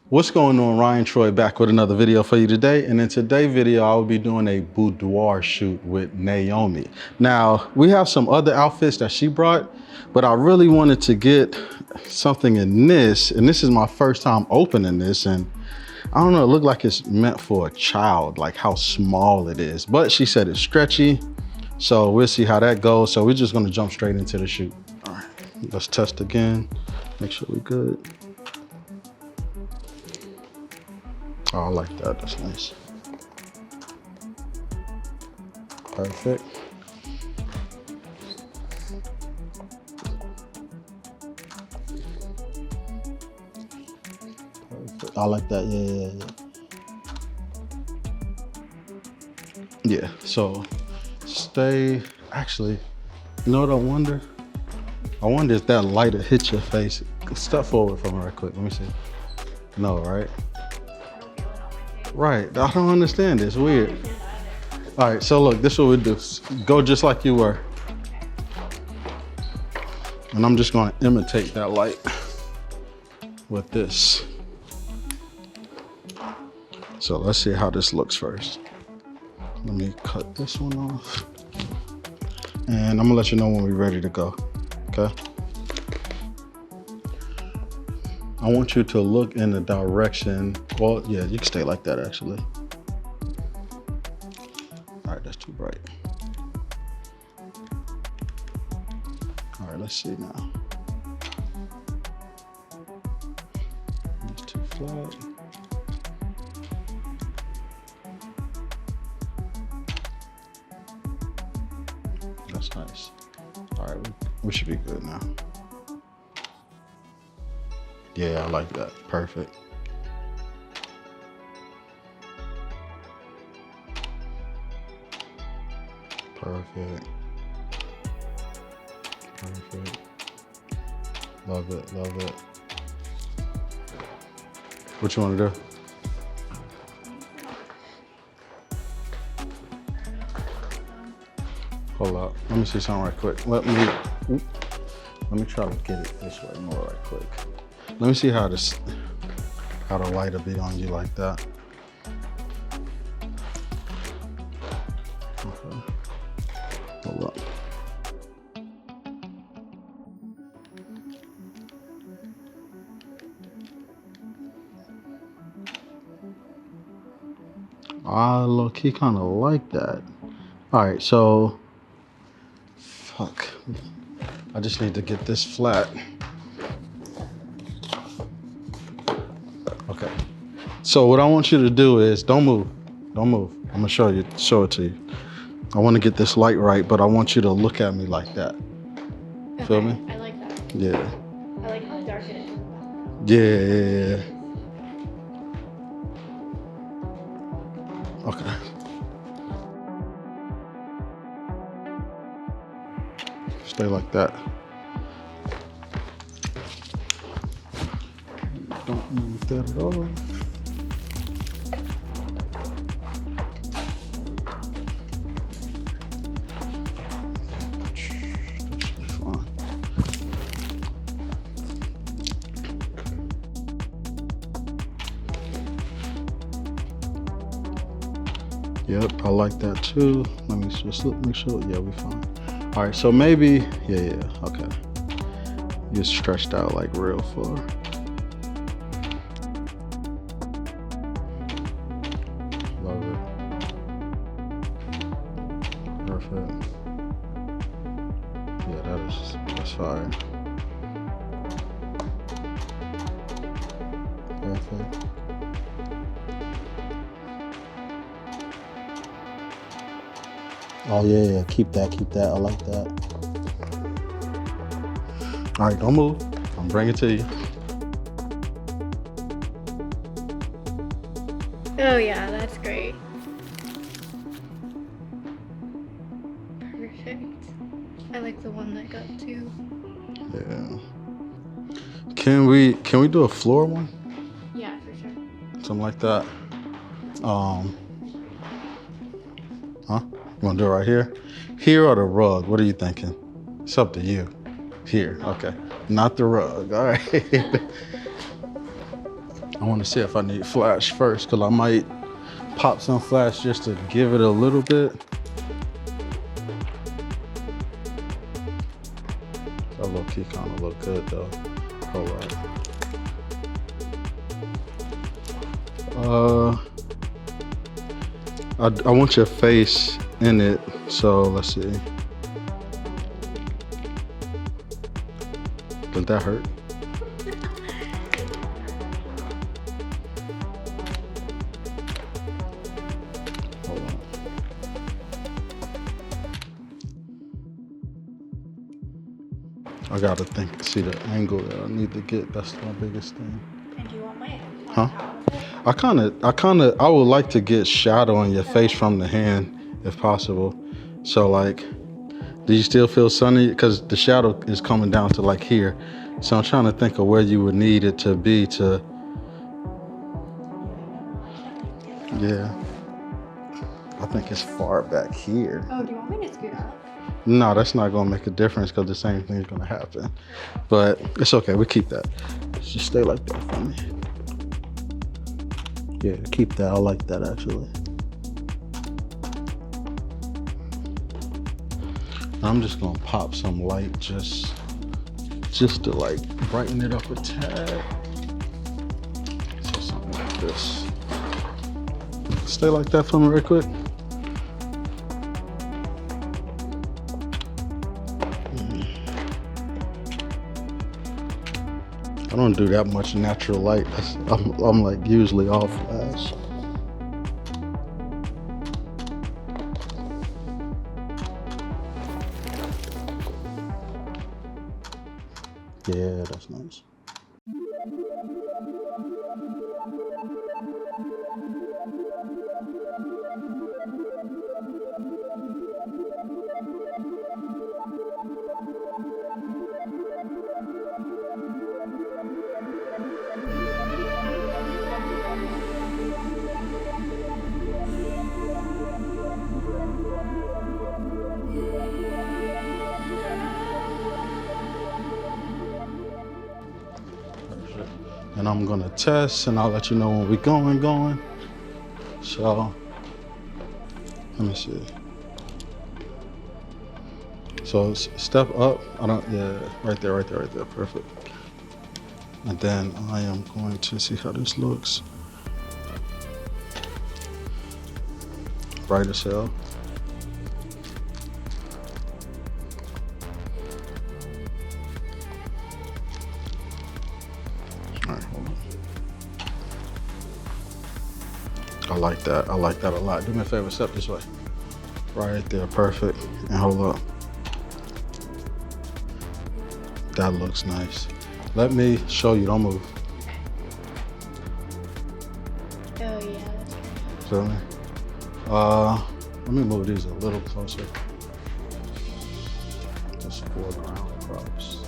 What's going on? Ryan Troy back with another video for you today. And in today's video, I will be doing a boudoir shoot with Naomi. Now, we have some other outfits that she brought, but I really wanted to get something in this. And this is my first time opening this. And I don't know, it looked like it's meant for a child, like how small it is. But she said it's stretchy. So we'll see how that goes. So we're just gonna jump straight into the shoot. All right, let's test again. Make sure we're good. Oh, I like that, that's nice. Perfect. Perfect. I like that, yeah. So stay, actually, you know what I wonder? I wonder if that light will hit your face. Step forward for me right quick, let me see. No, right? Right, I don't understand, it's weird. All right, so look, this is what we do. Go just like you were. And I'm just gonna imitate that light with this. So let's see how this looks first. Let me cut this one off. And I'm gonna let you know when we're ready to go, okay? I want you to look in the direction, well, yeah, you can stay like that actually. All right, that's too bright. All right, let's see now. That's too flat. That's nice. All right, we should be good now. Yeah, I like that. Perfect. Perfect. Perfect. Love it, love it. What you want to do? Hold up. Let me see something right quick. Let me try to get it this way more right quick. Let me see how the light will be on you like that. Okay. Hold up. I low-key kind of like that. All right, so, fuck. I just need to get this flat. Okay. So what I want you to do is, don't move. Don't move. I'm gonna show it to you. I want to get this light right, but I want you to look at me like that. Okay, feel me? I like that. Yeah. I like how dark it is. Yeah. Okay. Stay like that. Don't move that at all. Yep, I like that too. Let me just make sure, yeah, we fine. All right, so maybe, yeah, okay. You're stretched out like real far. Love it. Perfect. Yeah, that's fine. Perfect. Oh yeah, keep that, I like that. All right, don't move, I'm bringing it to you. Oh yeah, that's great. Perfect. I like the one that got two. Yeah. Can we do a floor one? Yeah, for sure. Something like that. Huh? You wanna do it right here? Here or the rug? What are you thinking? It's up to you. Here, okay. Not the rug, all right. I want to see if I need flash first, because I might pop some flash just to give it a little bit. That low key kind of look good though. All right. I want your face in it, so let's see. Did that hurt? Hold on. I gotta see the angle that I need to get. That's my biggest thing. And do you want my Huh? I would like to get shadow on your face from the hand, if possible. So like, do you still feel sunny? Because the shadow is coming down to like here. So I'm trying to think of where you would need it to be to, yeah. I think it's far back here. Oh, do you want me to scoot up? No, that's not gonna make a difference because the same thing is gonna happen. But it's okay, we keep that. Just stay like that for me. Yeah, keep that, I like that actually. I'm just gonna pop some light just to like brighten it up a tad. So something like this. Stay like that for me real quick. I don't do that much natural light. I'm like usually all flash. Yeah, that's nice. And I'm gonna test and I'll let you know when we're going. So, let me see. So step up, yeah, right there, perfect. And then I am going to see how this looks. Bright as hell. All right, hold on. I like that a lot. Do me a favor, step this way. Right there, perfect. And hold up. That looks nice. Let me show you, don't move. Oh yeah, that's good. Feel me? Let me move these a little closer. Just foreground props.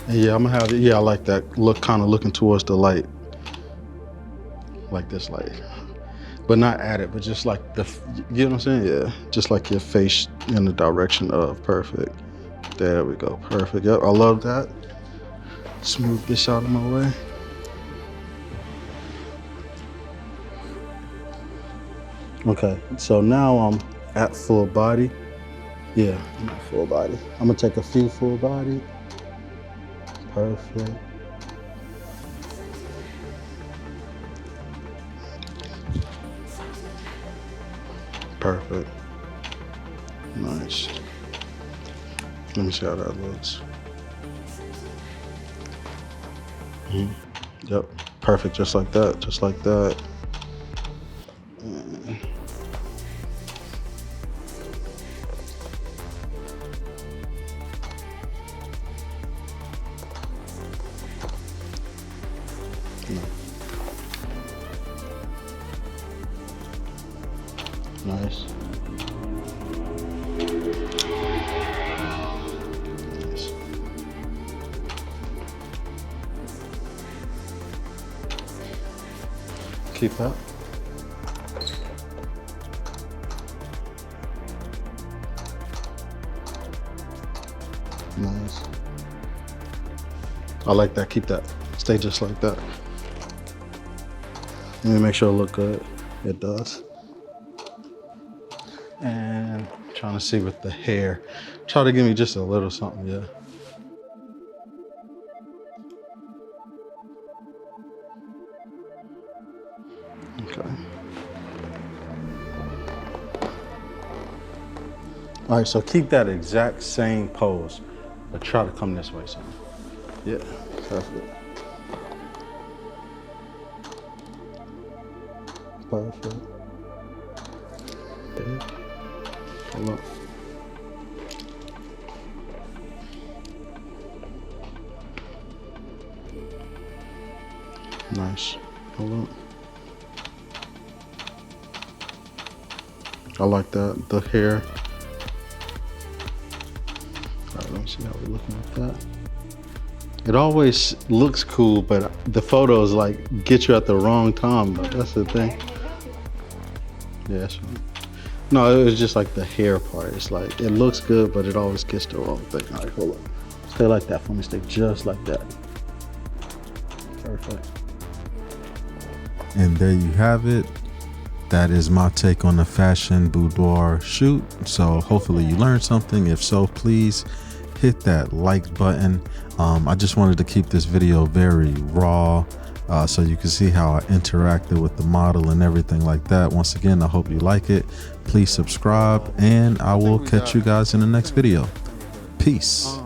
Yeah, I'm gonna have it. Yeah, I like that look, kind of looking towards the light. Like this light. But not at it, but just like you know what I'm saying? Yeah, just like your face in the direction of, perfect. There we go, perfect. Yep, I love that. Smooth this out of my way. Okay, so now I'm at full body. Yeah, I'm at full body. I'm gonna take a few full body. Perfect. Perfect. Nice. Let me see how that looks. Yep, perfect, just like that, just like that. And nice. Nice. Keep that. Nice. I like that. Keep that. Stay just like that. Let me make sure it look good. It does. And trying to see with the hair. Try to give me just a little something, yeah. Okay. All right, so keep that exact same pose, but try to come this way, son. Yeah, that's good. Perfect. Okay. Hold up. Nice. Hold up. I like that. The hair. All right, let me see how we're looking at that. It always looks cool, but the photos like get you at the wrong time. But that's the thing. Yeah, that's right. No, it was just like the hair part. It's like it looks good, but it always gets the wrong thing. All right, hold on. Stay like that for me. Stay just like that. Perfect. And there you have it. That is my take on the fashion boudoir shoot. So hopefully you learned something. If so, please hit that like button. I just wanted to keep this video very raw so you can see how I interacted with the model and everything like that. Once again, I hope you like it. Please subscribe, and I will catch you guys in the next video. Peace.